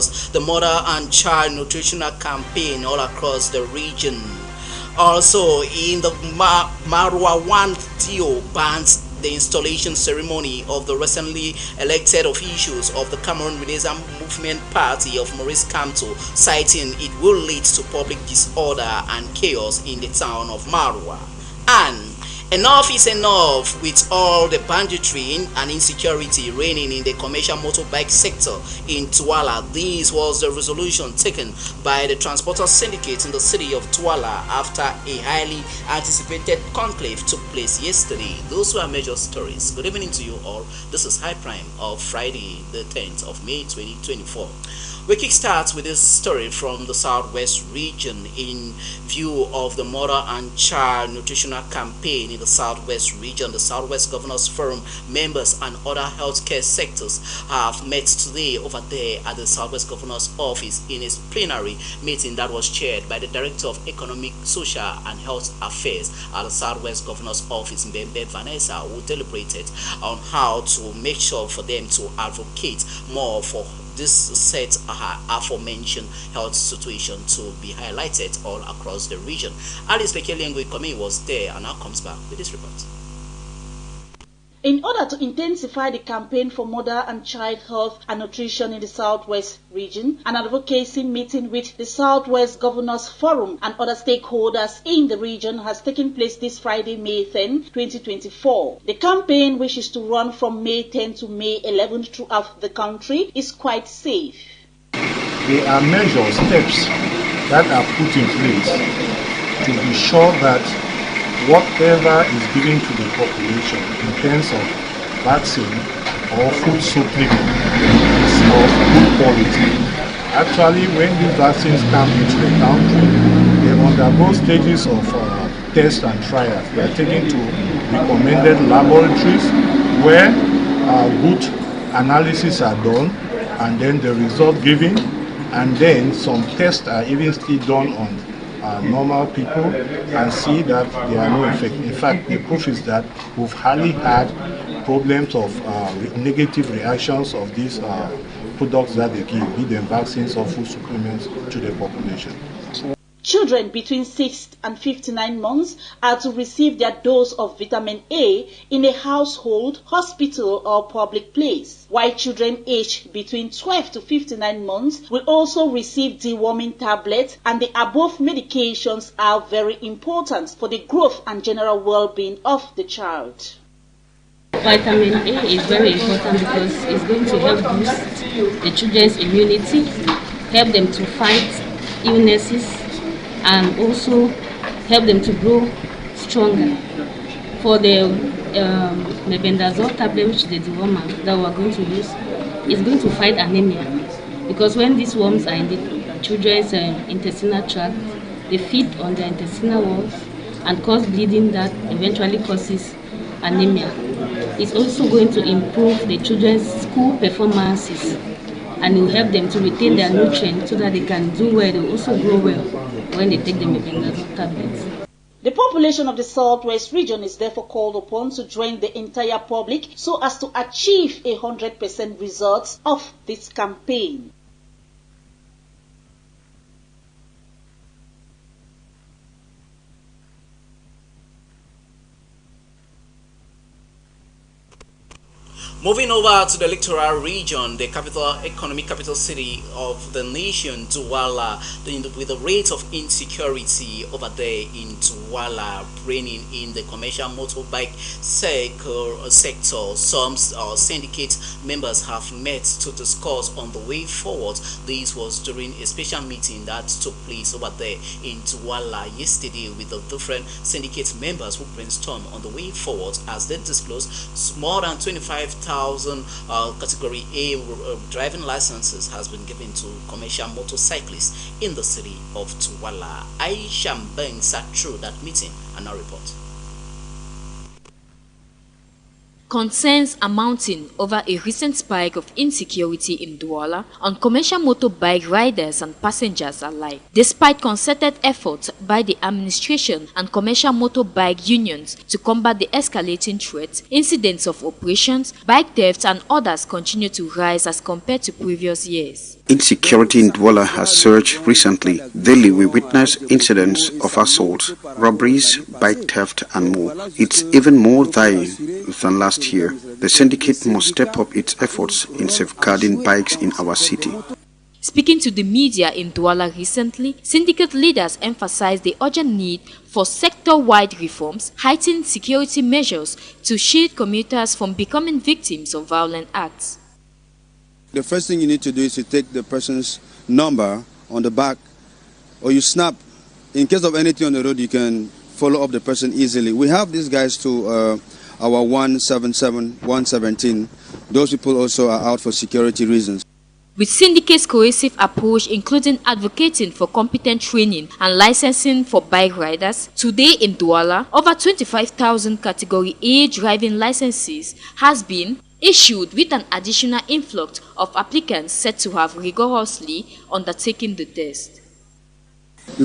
discuss the mother and child nutritional campaign all across the region. Also, in the Marwa 1 TO bans the installation ceremony of the recently elected officials of the Cameroon Renaissance Movement Party of Maurice Kamto, citing it will lead to public disorder and chaos in the town of Marwa. And enough is enough with all the banditry and insecurity reigning in the commercial motorbike sector in Douala. This was the resolution taken by the Transporter Syndicate in the city of Douala after a highly anticipated conclave took place yesterday. Those were major stories. Good evening to you all. This is High Prime of Friday, the 10th of May 2024. We kickstart with this story from the Southwest region in view of the Mother and Child Nutritional Campaign in the Southwest region. The Southwest Governors Forum members and other healthcare sectors have met today over there at the Southwest Governor's Office in a plenary meeting that was chaired by the Director of Economic, Social and Health Affairs at the Southwest Governor's Office, Mbembe Vanessa, who deliberated on how to make sure for them to advocate more for this set aforementioned health situation to be highlighted all across the region. Alice Bekele Ngwe was there and now comes back with this report. In order to intensify the campaign for mother and child health and nutrition in the Southwest region, an advocacy meeting with the Southwest Governors Forum and other stakeholders in the region has taken place this Friday, May 10, 2024. The campaign, which is to run from May 10 to May 11 throughout the country, is quite safe. There are measures, steps that are put in place to be sure that whatever is given to the population in terms of vaccine or food supplement is of good quality. Actually, when these vaccines come into the country, they undergo stages of test and trials. They are taken to recommended laboratories where good analysis are done, and then the result given, and then some tests are even still done on normal people and see that there are no effect. In fact, the proof is that we've hardly had problems of negative reactions of these products that they give, be them vaccines or food supplements, to the population. Children between 6 and 59 months are to receive their dose of vitamin A in a household, hospital or public place, while children aged between 12 to 59 months will also receive deworming tablets, and the above medications are very important for the growth and general well-being of the child. Vitamin A is very important because it's going to help boost the children's immunity, help them to fight illnesses, and also help them to grow stronger. For the mebendazole tablet, which is the dewormer that we are going to use, is going to fight anemia, because when these worms are in the children's intestinal tract, they feed on the intestinal walls and cause bleeding that eventually causes anemia. It's also going to improve the children's school performances, and it will help them to retain their nutrients so that they can do well. They will also grow well when they take the mebendazole tablets. The population of the Southwest region is therefore called upon to join the entire public so as to achieve 100% results of this campaign. Moving over to the electoral region, the economic capital city of the nation, Douala, with the rate of insecurity over there in Douala reigning in the commercial motorbike sector, some syndicate members have met to discuss on the way forward. This was during a special meeting that took place over there in Douala yesterday with the different syndicate members who brainstormed on the way forward. As they disclosed, more than 25,000 category A driving licenses has been given to commercial motorcyclists in the city of Douala. Aisha Mbeng sat through that meeting and now report. Concerns are mounting over a recent spike of insecurity in Douala on commercial motorbike riders and passengers alike. Despite concerted efforts by the administration and commercial motorbike unions to combat the escalating threats, incidents of operations, bike thefts and others continue to rise as compared to previous years. Insecurity in Douala has surged recently. Daily we witness incidents of assaults, robberies, bike theft and more. It's even more dire than last year. The syndicate must step up its efforts in safeguarding bikes in our city. Speaking to the media in Douala recently, syndicate leaders emphasized the urgent need for sector-wide reforms, heightened security measures to shield commuters from becoming victims of violent acts. The first thing you need to do is to take the person's number on the back, or you snap. In case of anything on the road, you can follow up the person easily. We have these guys to our 177, 117. Those people also are out for security reasons. With syndicate's cohesive approach, including advocating for competent training and licensing for bike riders, today in Douala, over 25,000 Category A driving licenses has been issued, with an additional influx of applicants said to have rigorously undertaken the test. I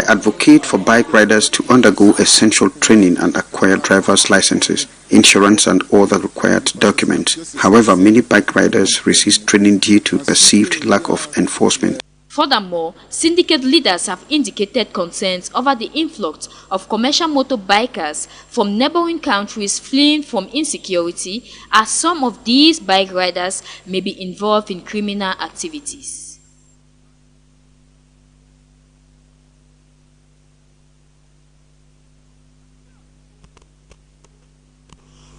advocate for bike riders to undergo essential training and acquire driver's licenses, insurance and other required documents. However, many bike riders resist training due to perceived lack of enforcement. Furthermore, syndicate leaders have indicated concerns over the influx of commercial motorbikers from neighboring countries fleeing from insecurity, as some of these bike riders may be involved in criminal activities.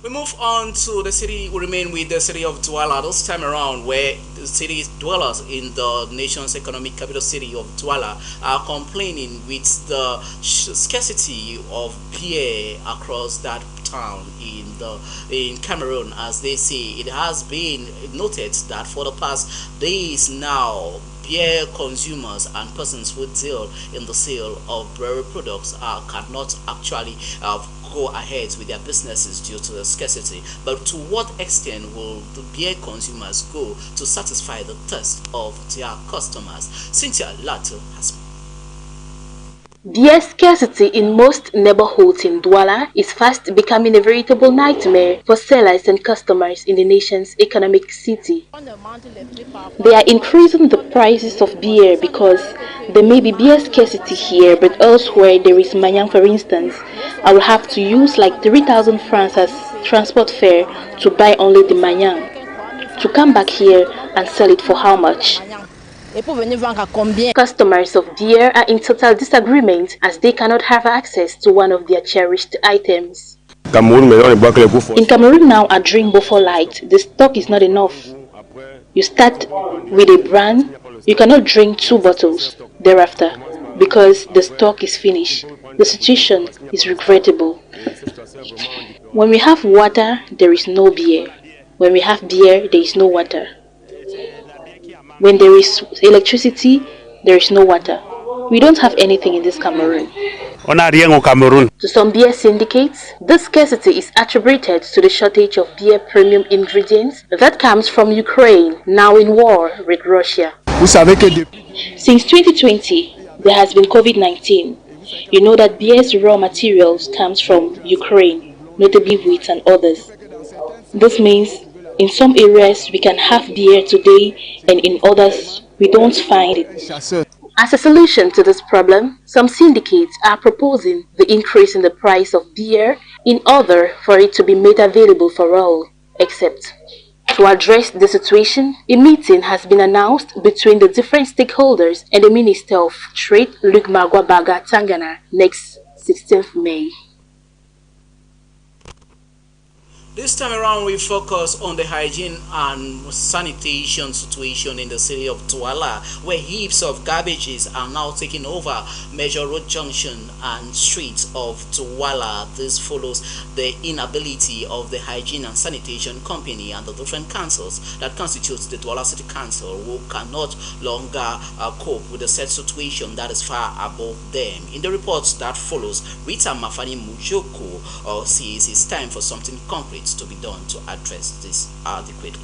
We move on to the city. We remain with the city of Douala this time around, where the city dwellers in the nation's economic capital city of Douala are complaining with the scarcity of beer across that town in Cameroon. As they say, it has been noted that for the past days now, beer consumers and persons who deal in the sale of brewery products cannot actually go ahead with their businesses due to the scarcity. But to what extent will the beer consumers go to satisfy the thirst of their customers? Cynthia Lato has. Beer scarcity in most neighborhoods in Douala is fast becoming a veritable nightmare for sellers and customers in the nation's economic city. They are increasing the prices of beer because there may be beer scarcity here, but elsewhere there is manyang. For instance, I will have to use like 3,000 francs as transport fare to buy only the manyang. To come back here and sell it for how much? Customers of beer are in total disagreement as they cannot have access to one of their cherished items. In Cameroon now, at Drink Beaufort Light, the stock is not enough. You start with a brand, you cannot drink 2 bottles thereafter because the stock is finished. The situation is regrettable. When we have water, there is no beer. When we have beer, there is no water. When there is electricity, there is no water. We don't have anything in this Cameroon. To some beer syndicates, this scarcity is attributed to the shortage of beer premium ingredients that comes from Ukraine, now in war with Russia. Since 2020, there has been COVID-19. You know that beer's raw materials comes from Ukraine, notably wheat and others. This means in some areas we can have beer today and in others we don't find it. As a solution to this problem, some syndicates are proposing the increase in the price of beer in order for it to be made available for all, except. To address the situation, a meeting has been announced between the different stakeholders and the Minister of Trade, Luc Magwabaga Tangana, next 16th May. This time around, we focus on the hygiene and sanitation situation in the city of Douala, where heaps of garbages are now taking over major road junction and streets of Douala. This follows the inability of the hygiene and sanitation company and the different councils that constitute the Douala City Council, who cannot longer cope with the said situation that is far above them. In the report that follows, Rita Mafani Mujoko says it's time for something concrete to be done to address this adequately.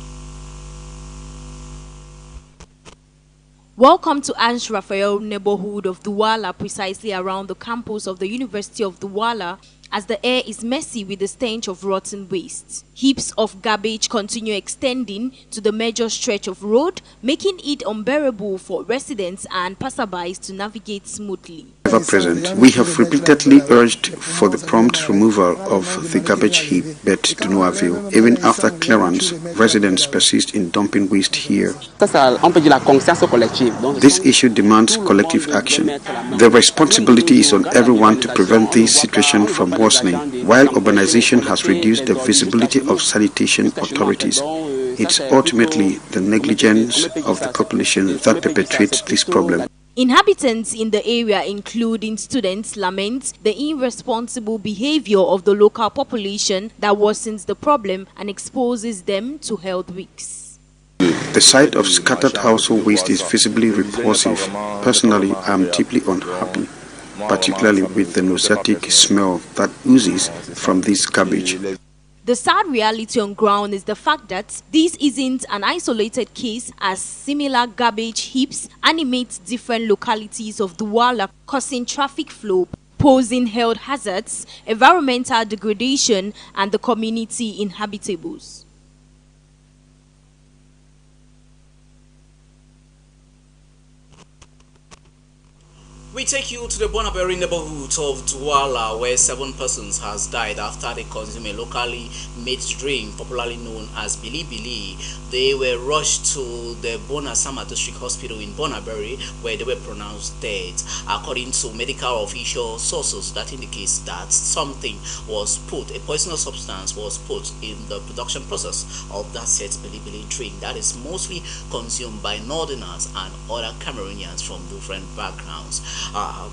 Welcome to Ange Raphael neighborhood of Douala, precisely around the campus of the University of Douala, as the air is messy with the stench of rotten waste. Heaps of garbage continue extending to the major stretch of road, making it unbearable for residents and passerbys to navigate smoothly. Ever present, we have repeatedly urged for the prompt removal of the garbage heap, but to no avail. Even after clearance, residents persist in dumping waste here. This issue demands collective action. The responsibility is on everyone to prevent this situation from worsening. While urbanization has reduced the visibility of sanitation authorities, it's ultimately the negligence of the population that perpetuates this problem. Inhabitants in the area, including students, lament the irresponsible behavior of the local population that worsens the problem and exposes them to health risks. The sight of scattered household waste is visibly repulsive. Personally, I am deeply unhappy, particularly with the nauseatic smell that oozes from this garbage. The sad reality on ground is the fact that this isn't an isolated case, as similar garbage heaps animate different localities of Douala, causing traffic flow, posing health hazards, environmental degradation, and the community inhabitables. We take you to the Bonaberi neighborhood of Douala, where 7 persons has died after they consumed a locally made drink popularly known as Bili Bili. They were rushed to the Bonasama District Hospital in Bonaberi, where they were pronounced dead. According to medical official sources, that indicates that something was put, a poisonous substance was put in the production process of that said Bili Bili drink that is mostly consumed by Northerners and other Cameroonians from different backgrounds.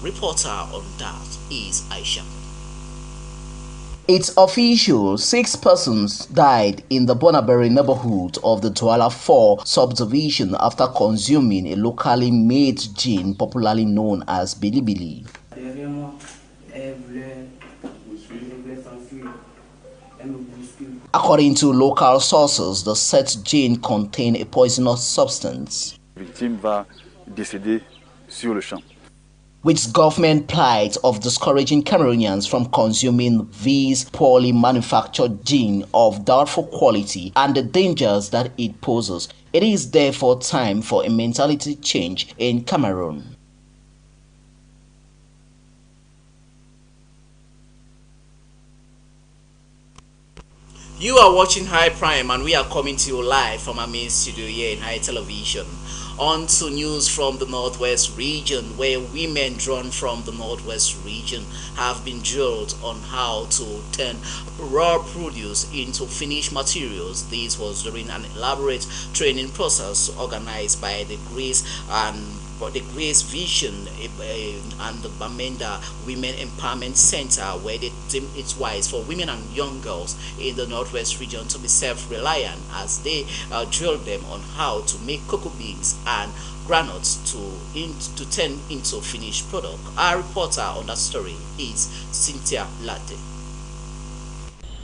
Reporter on that is Aisha. It's official, 6 persons died in the Bonaberi neighborhood of the Douala 4 subdivision after consuming a locally made gin popularly known as Bili Bili. According to local sources, the said gin contained a poisonous substance, which government plight of discouraging Cameroonians from consuming these poorly manufactured gin of doubtful quality and the dangers that it poses. It is therefore time for a mentality change in Cameroon. You are watching High Prime and we are coming to you live from our main studio here in High Television. On to news from the Northwest region, where women drawn from the Northwest region have been drilled on how to turn raw produce into finished materials. This was during an elaborate training process organized by the Grace Vision and the Bamenda Women Empowerment Center, where they deem it wise for women and young girls in the Northwest region to be self-reliant as they drill them on how to make cocoa beans and granules to turn into finished product. Our reporter on that story is Cynthia Latte.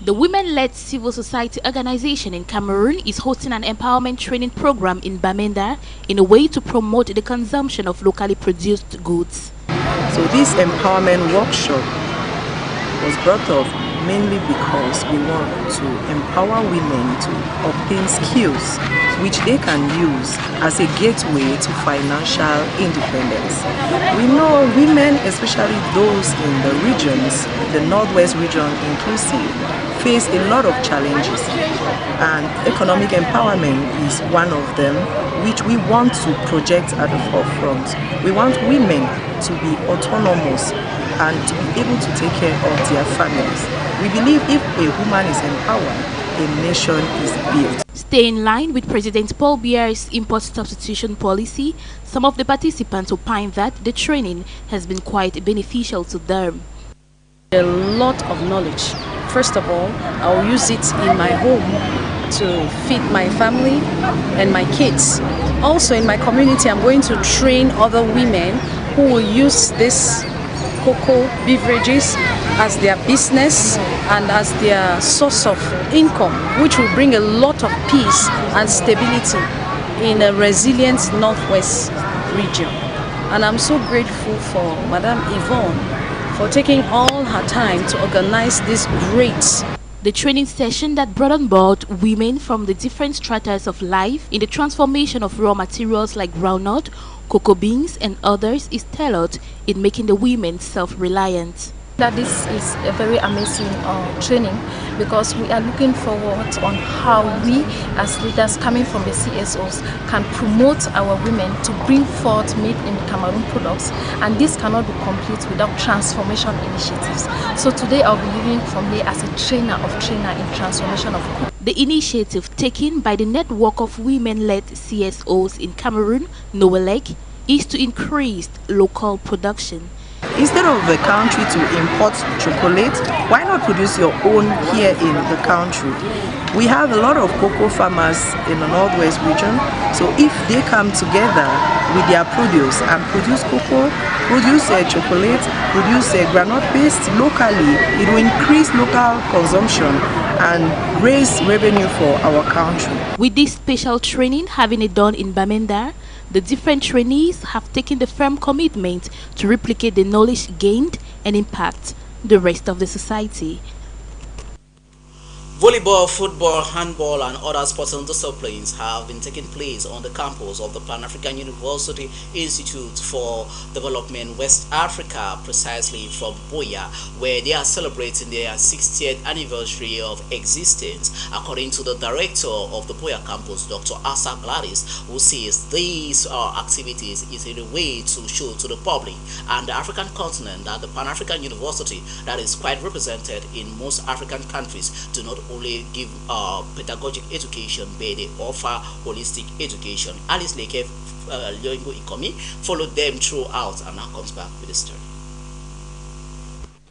The women-led civil society organization in Cameroon is hosting an empowerment training program in Bamenda in a way to promote the consumption of locally produced goods. So this empowerment workshop was brought up mainly because we want to empower women to obtain skills which they can use as a gateway to financial independence. We know women, especially those in the regions, the Northwest region inclusive, face a lot of challenges, and economic empowerment is one of them, which we want to project at the forefront. We want women to be autonomous and to be able to take care of their families. We believe if a woman is empowered, a nation is built. Stay in line with President Paul Biya's import substitution policy. Some of the participants opine that the training has been quite beneficial to them. A lot of knowledge. First of all, I'll use it in my home to feed my family and my kids. Also in my community, I'm going to train other women who will use this cocoa beverages as their business and as their source of income, which will bring a lot of peace and stability in a resilient Northwest region. And I'm so grateful for Madame Yvonne for taking all her time to organize this great. The training session that brought on board women from the different stratas of life in the transformation of raw materials like groundnut, cocoa beans and others is tailored in making the women self-reliant. That this is a very amazing training, because we are looking forward on how we as leaders coming from the CSOs can promote our women to bring forth made in Cameroon products, and this cannot be complete without transformation initiatives. So today I'll be leaving from here as a trainer in transformation of cooking. The initiative taken by the network of women-led CSOs in Cameroon, Nowelec, is to increase local production. Instead of the country to import chocolate, why not produce your own here in the country? We have a lot of cocoa farmers in the Northwest region, so if they come together with their produce and produce cocoa, produce chocolate, produce groundnut paste locally, it will increase local consumption and raise revenue for our country. With this special training having it done in Bamenda, the different trainees have taken the firm commitment to replicate the knowledge gained and impact the rest of the society. Volleyball, football, handball and other sports disciplines have been taking place on the campus of the Pan-African University Institute for Development West Africa, precisely from Buea, where they are celebrating their 60th anniversary of existence. According to the director of the Buea campus, Dr. Asa Gladys, who says these activities is a way to show to the public and the African continent that the Pan-African University that is quite represented in most African countries do not only give pedagogic education, but they offer holistic education. Alice Leke Lyoingo Ikomi followed them throughout and now comes back with the story.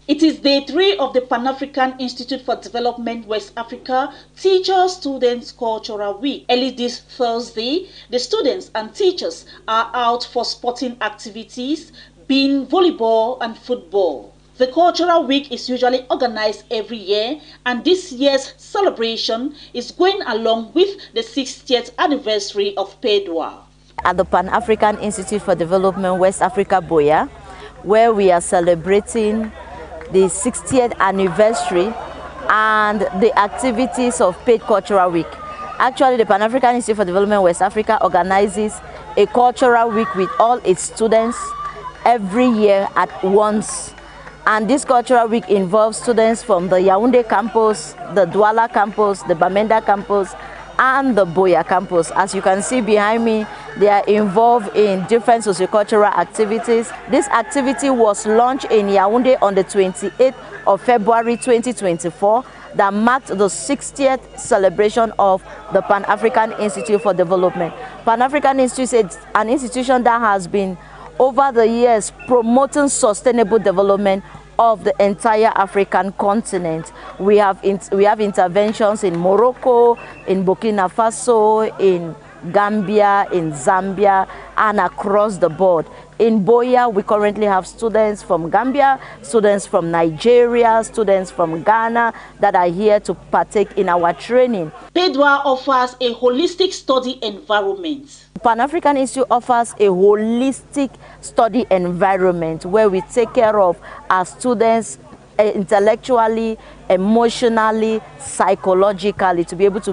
It is day 3 of the Pan-African Institute for Development West Africa Teachers Students Cultural Week. Early this Thursday, the students and teachers are out for sporting activities, being volleyball and football. The Cultural Week is usually organized every year, and this year's celebration is going along with the 60th anniversary of PEDWA. At the Pan-African Institute for Development West Africa, Buea, where we are celebrating the 60th anniversary and the activities of PED Cultural Week. Actually, the Pan-African Institute for Development West Africa organizes a cultural week with all its students every year at once. And this cultural week involves students from the Yaoundé campus, the Douala campus, the Bamenda campus, and the Buea campus. As you can see behind me, they are involved in different sociocultural activities. This activity was launched in Yaoundé on the 28th of February 2024 that marked the 60th celebration of the Pan-African Institute for Development. Pan-African Institute is an institution that has been over the years promoting sustainable development of the entire African continent. We have interventions in Morocco, in Burkina Faso, in Gambia, in Zambia, and across the board. In Buea, we currently have students from Gambia, students from Nigeria, students from Ghana that are here to partake in our training. PEDWA offers a holistic study environment. Pan-African Institute offers a holistic study environment where we take care of our students intellectually, emotionally, psychologically, to be able to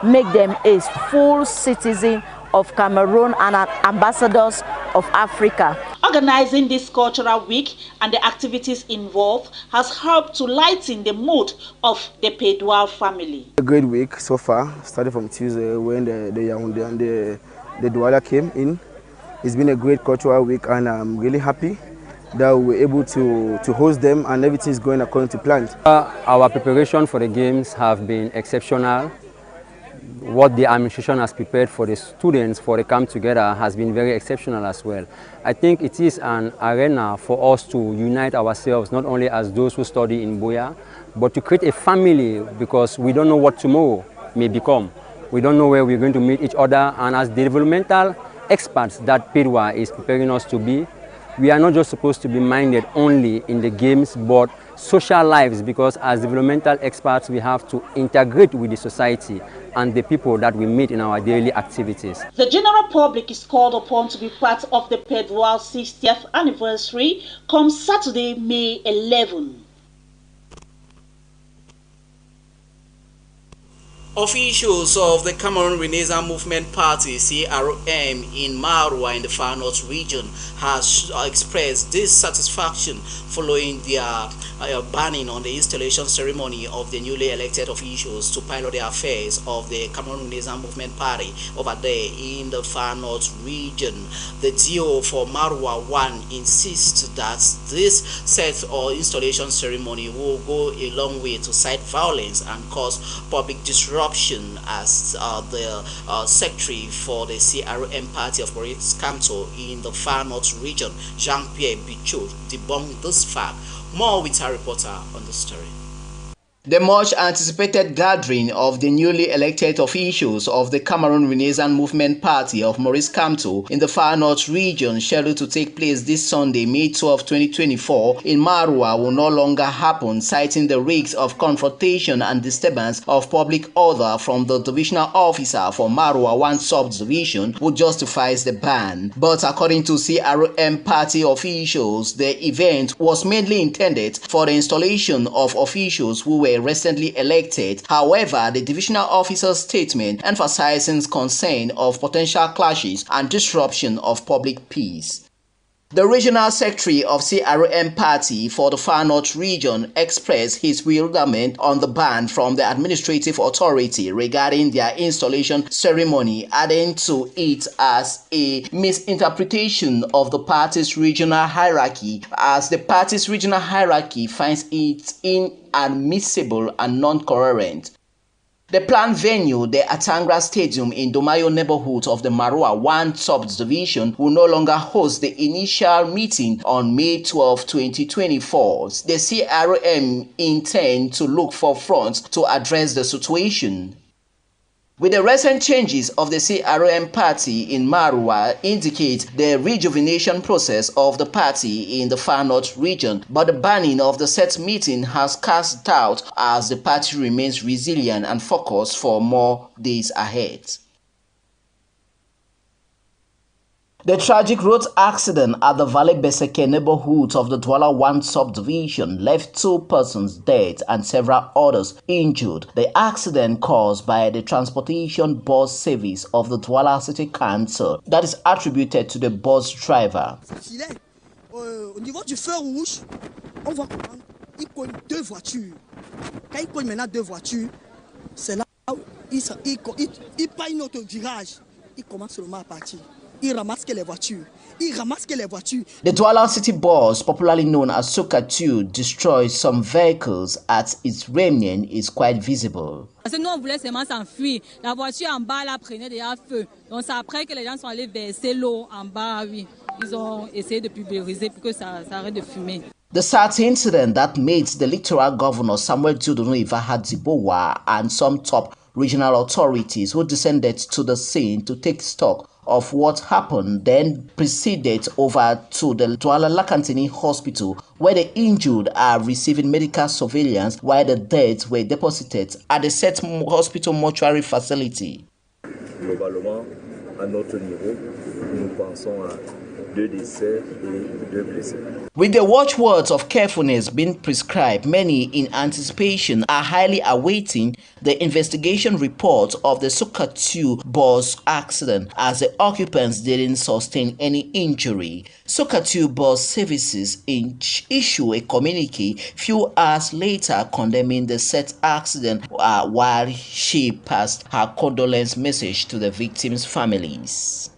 make them a full citizen of Cameroon and ambassadors of Africa. Organizing this cultural week and the activities involved has helped to lighten the mood of the PEDWA family. A great week so far, started from Tuesday when the Yaoundé and the Douala came in. It's been a great cultural week and I'm really happy that we were able to host them and everything is going according to plan. Our preparation for the games have been exceptional. What the administration has prepared for the students for the camp together has been very exceptional as well. I think it is an arena for us to unite ourselves, not only as those who study in Buea, but to create a family, because we don't know what tomorrow may become. We don't know where we're going to meet each other, and as developmental experts that PEDWA is preparing us to be, we are not just supposed to be minded only in the games, but social lives, because as developmental experts we have to integrate with the society and the people that we meet in our daily activities. The general public is called upon to be part of the Pedwal 60th anniversary come Saturday, May 11. Officials of the Cameroon Renaissance Movement Party (CRM) in Marwa in the Far North region has expressed dissatisfaction following their banning on the installation ceremony of the newly elected officials to pilot the affairs of the Cameroon Renaissance Movement Party over there in the Far North region. The DO for Marwa 1 insists that this set or installation ceremony will go a long way to cite violence and cause public disruption, as the secretary for the CRM party of Maurice Kamto in the Far North region, Jean-Pierre Bichot, debunked this fact. More with our reporter on the story. The much anticipated gathering of the newly elected officials of the Cameroon Renaissance Movement Party of Maurice Kamto in the Far North region, scheduled to take place this Sunday, May 12, 2024, in Marwa will no longer happen, citing the risks of confrontation and disturbance of public order from the divisional officer for Marwa 1 subdivision, who justifies the ban. But according to CRM party officials, the event was mainly intended for the installation of officials who were recently elected. However, the divisional officer's statement emphasizes concern of potential clashes and disruption of public peace. The regional secretary of CRM party for the Far North region expressed his bewilderment on the ban from the administrative authority regarding their installation ceremony, adding to it as a misinterpretation of the party's regional hierarchy, as the party's regional hierarchy finds it inadmissible and non-coherent. The planned venue, the Atangra Stadium in Domayo neighborhood of the Marwa 1 subdivision, will no longer host the initial meeting on May 12, 2024. The CRM intend to look for fronts to address the situation. With the recent changes of the CRM party in Marwa indicate the rejuvenation process of the party in the Far North region, but the banning of the set meeting has cast doubt as the party remains resilient and focused for more days ahead. The tragic road accident at the Valley Beseke neighborhood of the Douala 1 subdivision left 2 persons dead and several others injured. The accident caused by the transportation bus service of the Douala City Council that is attributed to the bus driver. Au niveau du feu rouge, on voit qu'il cogne 2 voitures. Quand il cogne maintenant 2 voitures, c'est là où il paye une autre virage. Il commence seulement à partir. Il ramasse que les voitures. The Douala City bus, popularly known as Soka 2, destroyed some vehicles as its remnant is quite visible. Parce que nous on voulait seulement s'enfuir. La voiture en bas là prenait déjà feu. Donc c'est après que les gens sont allés verser l'eau en bas. Oui, ils ont essayé de pulvériser pour que ça arrête de fumer. The sad incident that made the Littoral Governor Samuel Dieudonné Ivaha-Dzibowa and some top regional authorities who descended to the scene to take stock of what happened then proceeded over to the Douala Lakantini Hospital, where the injured are receiving medical surveillance while the dead were deposited at the set hospital mortuary facility. Globalement, à notre niveau, nous pensons à 2 décès et 2 blessés. With the watchwords of carefulness being prescribed, many in anticipation are highly awaiting the investigation report of the Soka 2 bus accident, as the occupants didn't sustain any injury. Soka 2 bus services issue a communique few hours later condemning the said accident while she passed her condolence message to the victims' families.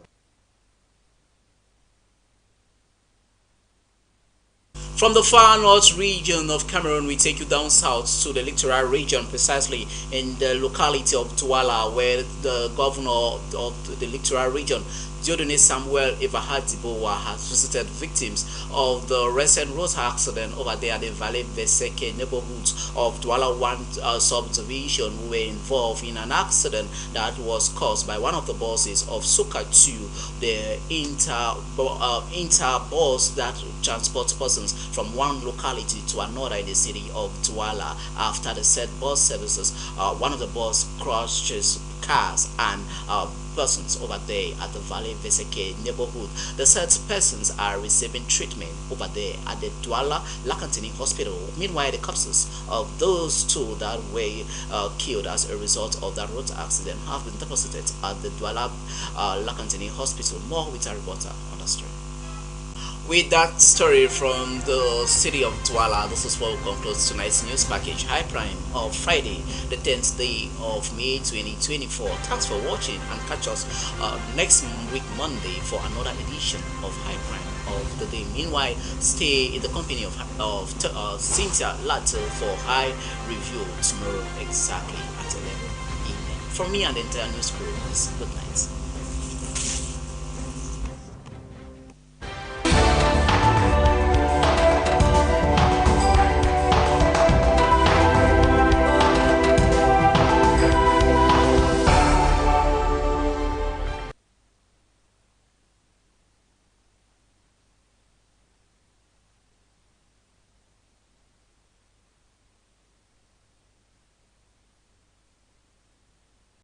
From the Far North region of Cameroon, we take you down south to the Littoral region, precisely in the locality of Douala, where the governor of the Littoral region, Dieudonné Samuel Ivaha-Dzibowa, has visited victims of the recent road accident over there at the Valley Beseke neighborhood of Douala 1 subdivision, who were involved in an accident that was caused by one of the buses of Soka 2, the inter bus that transports persons from one locality to another in the city of Douala after the said bus services. One of the bus crushes cars and persons over there at the Valley Veseke neighborhood. The said persons are receiving treatment over there at the Douala Lakantini Hospital. Meanwhile, the corpses of those two that were killed as a result of that road accident have been deposited at the Douala Lakantini Hospital. More with a reporter on the story. With that story from the city of Douala, this is what we conclude tonight's news package High Prime of Friday, the 10th day of May 2024. Thanks for watching and catch us next week Monday for another edition of High Prime of the day. Meanwhile, stay in the company of Cynthia Lato for High Review tomorrow exactly at 11 evening. From me and the entire news crew, good night.